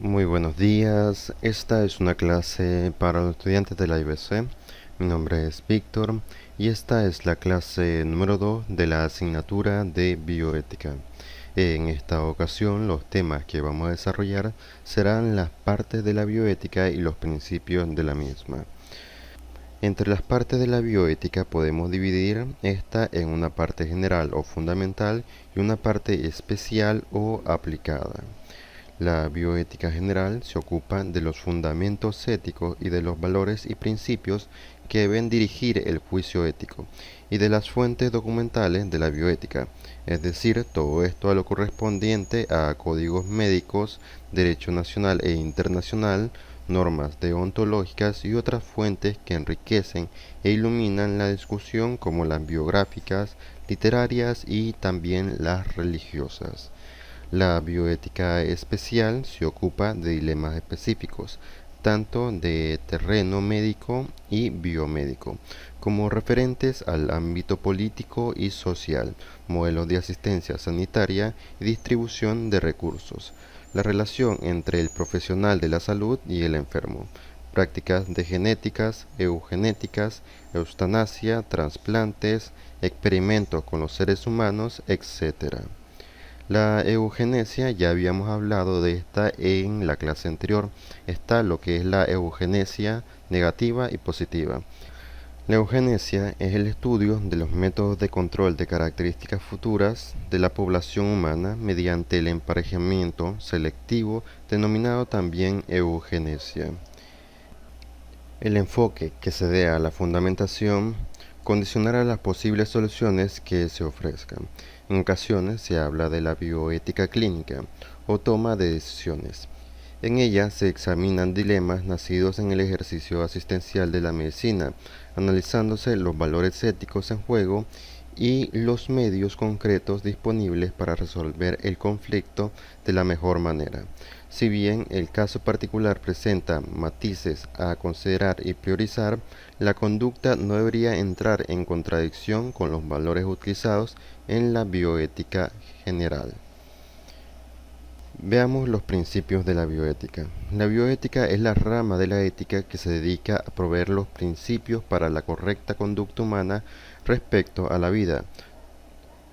Muy buenos días, esta es una clase para los estudiantes de la IBC. Mi nombre es Víctor y esta es la clase número 2 de la asignatura de bioética. En esta ocasión los temas que vamos a desarrollar serán las partes de la bioética y los principios de la misma. Entre las partes de la bioética podemos dividir esta en una parte general o fundamental y una parte especial o aplicada. La bioética general se ocupa de los fundamentos éticos y de los valores y principios que deben dirigir el juicio ético y de las fuentes documentales de la bioética, es decir, todo esto a lo correspondiente a códigos médicos, derecho nacional e internacional, normas deontológicas y otras fuentes que enriquecen e iluminan la discusión como las biográficas, literarias y también las religiosas. La bioética especial se ocupa de dilemas específicos, tanto de terreno médico y biomédico, como referentes al ámbito político y social, modelos de asistencia sanitaria y distribución de recursos, la relación entre el profesional de la salud y el enfermo, prácticas de genéticas, eugenéticas, eutanasia, trasplantes, experimentos con los seres humanos, etc. La eugenesia, ya habíamos hablado de esta en la clase anterior. Está lo que es la eugenesia negativa y positiva. La eugenesia es el estudio de los métodos de control de características futuras de la población humana mediante el emparejamiento selectivo, denominado también eugenesia. El enfoque que se dé a la fundamentación condicionará las posibles soluciones que se ofrezcan. En ocasiones se habla de la bioética clínica o toma de decisiones. En ella se examinan dilemas nacidos en el ejercicio asistencial de la medicina, analizándose los valores éticos en juego y los medios concretos disponibles para resolver el conflicto de la mejor manera. Si bien el caso particular presenta matices a considerar y priorizar, la conducta no debería entrar en contradicción con los valores utilizados en la bioética general. Veamos los principios de la bioética. La bioética es la rama de la ética que se dedica a proveer los principios para la correcta conducta humana respecto a la vida,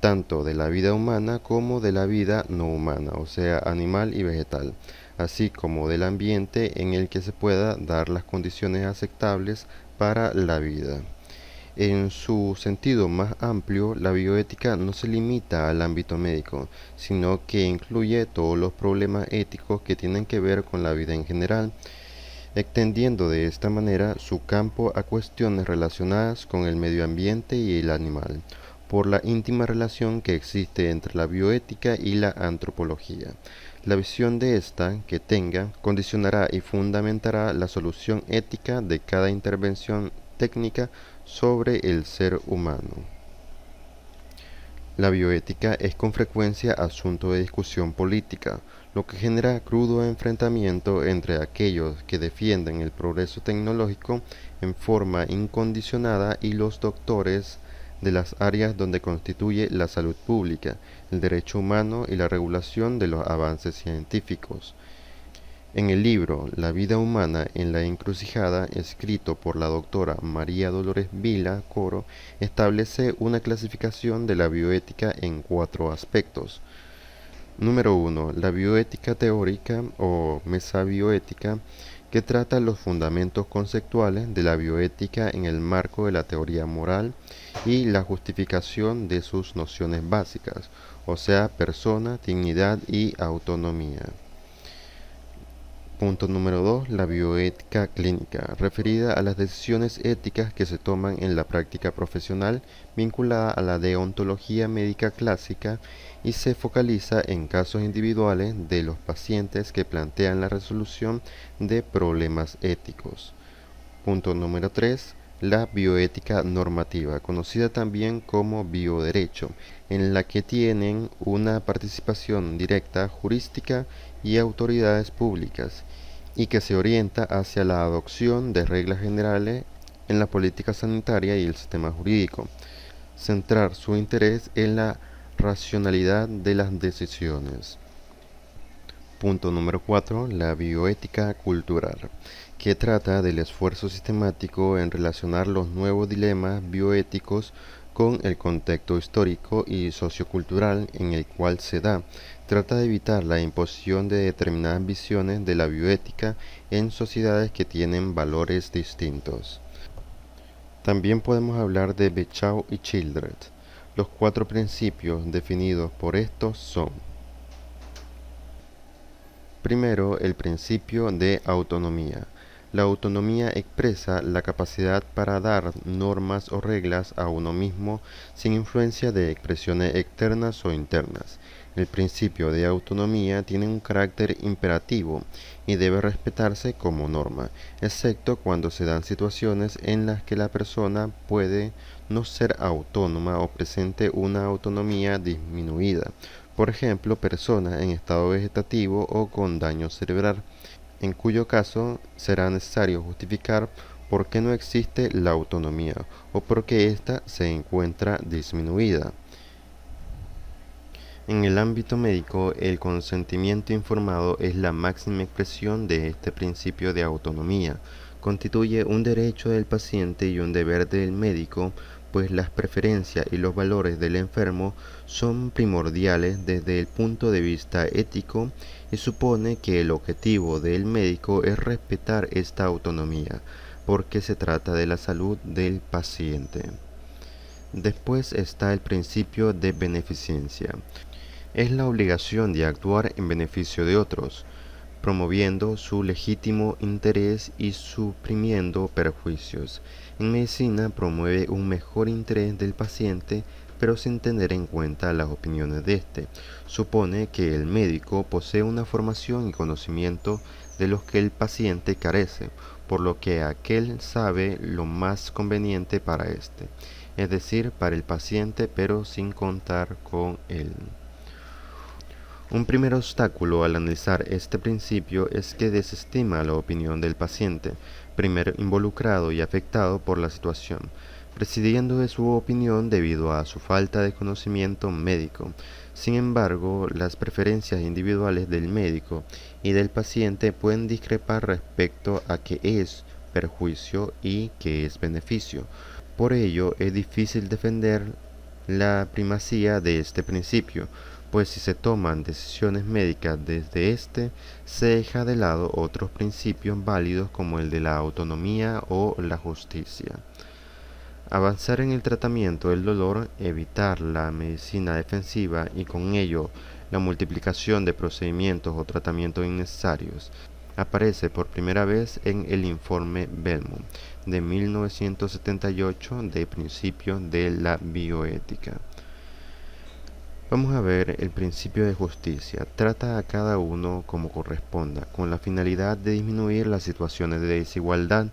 tanto de la vida humana como de la vida no humana, o sea, animal y vegetal, así como del ambiente en el que se pueda dar las condiciones aceptables para la vida. En su sentido más amplio, la bioética no se limita al ámbito médico, sino que incluye todos los problemas éticos que tienen que ver con la vida en general, extendiendo de esta manera su campo a cuestiones relacionadas con el medio ambiente y el animal, por la íntima relación que existe entre la bioética y la antropología. La visión de esta que tenga condicionará y fundamentará la solución ética de cada intervención técnica sobre el ser humano. La bioética es con frecuencia asunto de discusión política, lo que genera crudo enfrentamiento entre aquellos que defienden el progreso tecnológico en forma incondicionada y los doctores de las áreas donde constituye la salud pública, el derecho humano y la regulación de los avances científicos. En el libro La vida humana en la encrucijada, escrito por la doctora María Dolores Vila Coro, establece una clasificación de la bioética en 4 aspectos. Número 1. La bioética teórica o mesabioética, que trata los fundamentos conceptuales de la bioética en el marco de la teoría moral y la justificación de sus nociones básicas, o sea, persona, dignidad y autonomía. Punto número 2. La bioética clínica, referida a las decisiones éticas que se toman en la práctica profesional vinculada a la deontología médica clásica y se focaliza en casos individuales de los pacientes que plantean la resolución de problemas éticos. Punto número 3. La bioética normativa, conocida también como bioderecho, en la que tienen una participación directa jurística y autoridades públicas, y que se orienta hacia la adopción de reglas generales en la política sanitaria y el sistema jurídico. Centrar su interés en la racionalidad de las decisiones. Punto número 4. La bioética cultural, que trata del esfuerzo sistemático en relacionar los nuevos dilemas bioéticos con el contexto histórico y sociocultural en el cual se da. Trata de evitar la imposición de determinadas visiones de la bioética en sociedades que tienen valores distintos. También podemos hablar de Virchow y Childress. Los 4 principios definidos por estos son: primero, el principio de autonomía. La autonomía expresa la capacidad para dar normas o reglas a uno mismo sin influencia de expresiones externas o internas. El principio de autonomía tiene un carácter imperativo y debe respetarse como norma, excepto cuando se dan situaciones en las que la persona puede no ser autónoma o presente una autonomía disminuida. Por ejemplo, personas en estado vegetativo o con daño cerebral, en cuyo caso será necesario justificar por qué no existe la autonomía o por qué ésta se encuentra disminuida. En el ámbito médico, el consentimiento informado es la máxima expresión de este principio de autonomía. Constituye un derecho del paciente y un deber del médico, pues las preferencias y los valores del enfermo son primordiales desde el punto de vista ético y supone que el objetivo del médico es respetar esta autonomía, porque se trata de la salud del paciente. Después está el principio de beneficencia. Es la obligación de actuar en beneficio de otros, promoviendo su legítimo interés y suprimiendo perjuicios. En medicina promueve un mejor interés del paciente, pero sin tener en cuenta las opiniones de éste. Supone que el médico posee una formación y conocimiento de los que el paciente carece, por lo que aquel sabe lo más conveniente para éste, es decir, para el paciente, pero sin contar con él. Un primer obstáculo al analizar este principio es que desestima la opinión del paciente, primer involucrado y afectado por la situación, prescindiendo de su opinión debido a su falta de conocimiento médico. Sin embargo, las preferencias individuales del médico y del paciente pueden discrepar respecto a qué es perjuicio y qué es beneficio. Por ello, es difícil defender la primacía de este principio, pues si se toman decisiones médicas desde este, se deja de lado otros principios válidos como el de la autonomía o la justicia. Avanzar en el tratamiento del dolor, evitar la medicina defensiva y con ello la multiplicación de procedimientos o tratamientos innecesarios, aparece por primera vez en el informe Belmont de 1978 de principios de la bioética. Vamos a ver el principio de justicia. Trata a cada uno como corresponda, con la finalidad de disminuir las situaciones de desigualdad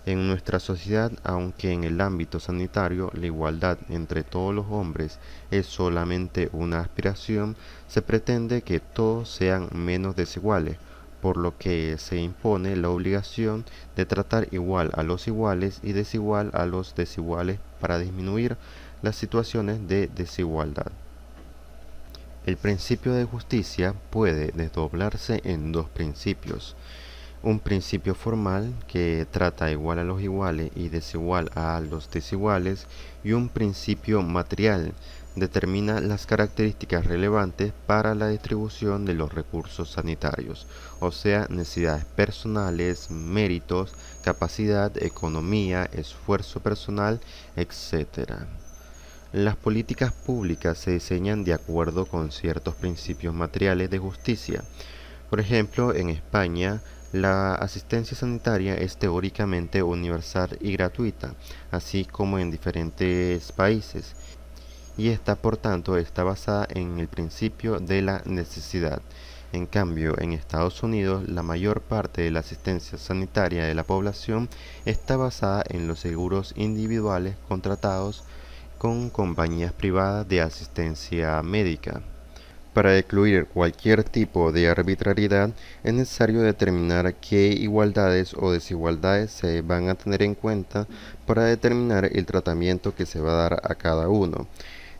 en nuestra sociedad, aunque en el ámbito sanitario la igualdad entre todos los hombres es solamente una aspiración, se pretende que todos sean menos desiguales, por lo que se impone la obligación de tratar igual a los iguales y desigual a los desiguales para disminuir las situaciones de desigualdad. El principio de justicia puede desdoblarse en dos principios: un principio formal que trata igual a los iguales y desigual a los desiguales, y un principio material determina las características relevantes para la distribución de los recursos sanitarios, o sea, necesidades personales, méritos, capacidad, economía, esfuerzo personal, etc. Las políticas públicas se diseñan de acuerdo con ciertos principios materiales de justicia. Por ejemplo, en España, la asistencia sanitaria es teóricamente universal y gratuita, así como en diferentes países, y esta, por tanto, está basada en el principio de la necesidad. En cambio, en Estados Unidos, la mayor parte de la asistencia sanitaria de la población está basada en los seguros individuales contratados con compañías privadas de asistencia médica. Para excluir cualquier tipo de arbitrariedad, es necesario determinar qué igualdades o desigualdades se van a tener en cuenta para determinar el tratamiento que se va a dar a cada uno.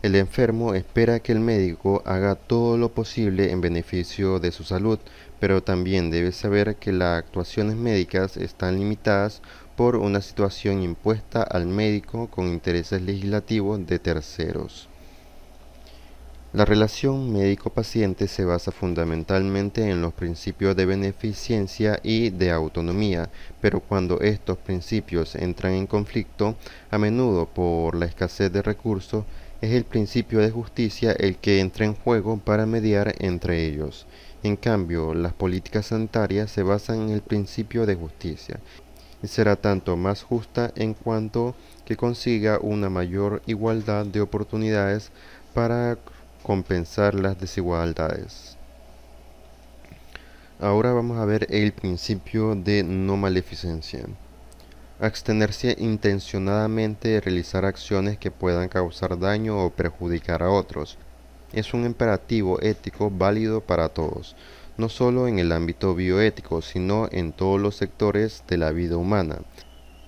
El enfermo espera que el médico haga todo lo posible en beneficio de su salud, pero también debes saber que las actuaciones médicas están limitadas por una situación impuesta al médico con intereses legislativos de terceros. La relación médico-paciente se basa fundamentalmente en los principios de beneficencia y de autonomía, pero cuando estos principios entran en conflicto, a menudo por la escasez de recursos, es el principio de justicia el que entra en juego para mediar entre ellos. En cambio, las políticas sanitarias se basan en el principio de justicia y será tanto más justa en cuanto que consiga una mayor igualdad de oportunidades para compensar las desigualdades. Ahora vamos a ver el principio de no maleficencia. Abstenerse intencionadamente de realizar acciones que puedan causar daño o perjudicar a otros. Es un imperativo ético válido para todos, no solo en el ámbito bioético, sino en todos los sectores de la vida humana.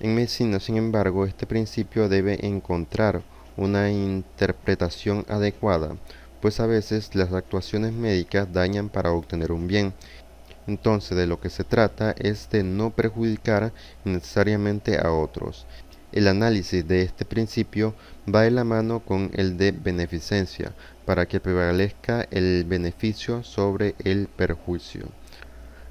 En medicina, sin embargo, este principio debe encontrar una interpretación adecuada, pues a veces las actuaciones médicas dañan para obtener un bien. Entonces de lo que se trata es de no perjudicar necesariamente a otros. El análisis de este principio va de la mano con el de beneficencia, para que prevalezca el beneficio sobre el perjuicio.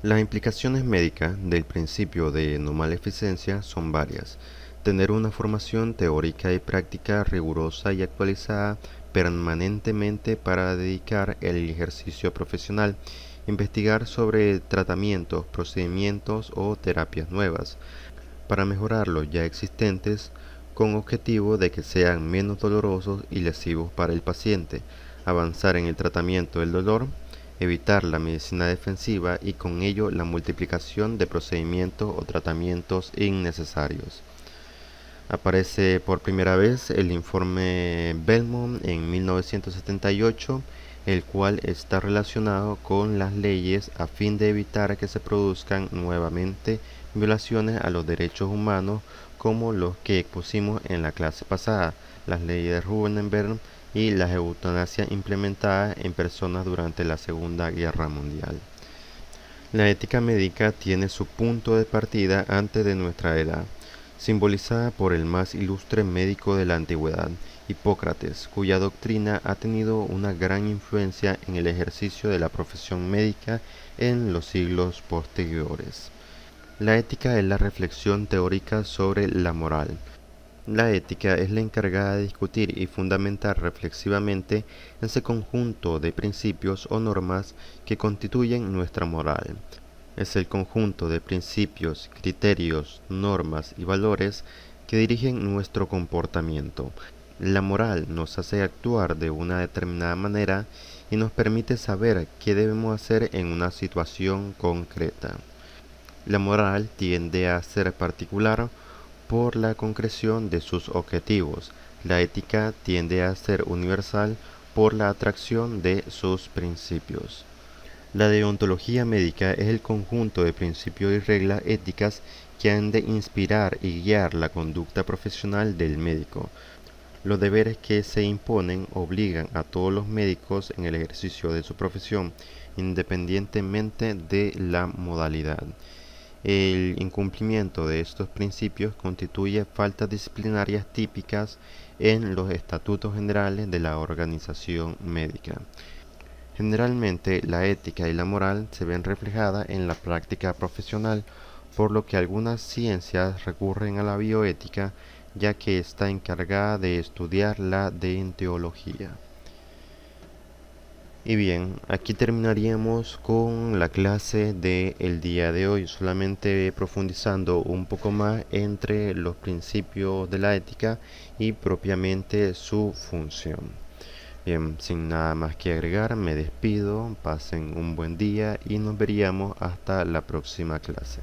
Las implicaciones médicas del principio de no maleficencia son varias. Tener una formación teórica y práctica rigurosa y actualizada permanentemente para dedicar el ejercicio profesional, investigar sobre tratamientos, procedimientos o terapias nuevas, para mejorar los ya existentes con objetivo de que sean menos dolorosos y lesivos para el paciente, avanzar en el tratamiento del dolor, evitar la medicina defensiva y con ello la multiplicación de procedimientos o tratamientos innecesarios. Aparece por primera vez el informe Belmont en 1978, el cual está relacionado con las leyes a fin de evitar que se produzcan nuevamente violaciones a los derechos humanos como los que expusimos en la clase pasada, las leyes de Nuremberg y la eutanasia implementada en personas durante la Segunda Guerra Mundial. La ética médica tiene su punto de partida antes de nuestra era, simbolizada por el más ilustre médico de la antigüedad, Hipócrates, cuya doctrina ha tenido una gran influencia en el ejercicio de la profesión médica en los siglos posteriores. La ética es la reflexión teórica sobre la moral. La ética es la encargada de discutir y fundamentar reflexivamente ese conjunto de principios o normas que constituyen nuestra moral. Es el conjunto de principios, criterios, normas y valores que dirigen nuestro comportamiento. La moral nos hace actuar de una determinada manera y nos permite saber qué debemos hacer en una situación concreta. La moral tiende a ser particular por la concreción de sus objetivos. La ética tiende a ser universal por la atracción de sus principios. La deontología médica es el conjunto de principios y reglas éticas que han de inspirar y guiar la conducta profesional del médico. Los deberes que se imponen obligan a todos los médicos en el ejercicio de su profesión, independientemente de la modalidad. El incumplimiento de estos principios constituye faltas disciplinarias típicas en los estatutos generales de la organización médica. Generalmente, la ética y la moral se ven reflejadas en la práctica profesional, por lo que algunas ciencias recurren a la bioética, ya que está encargada de estudiar la deontología. Y bien, aquí terminaríamos con la clase del día de hoy, solamente profundizando un poco más entre los principios de la ética y propiamente su función. Bien, sin nada más que agregar, me despido, pasen un buen día y nos veríamos hasta la próxima clase.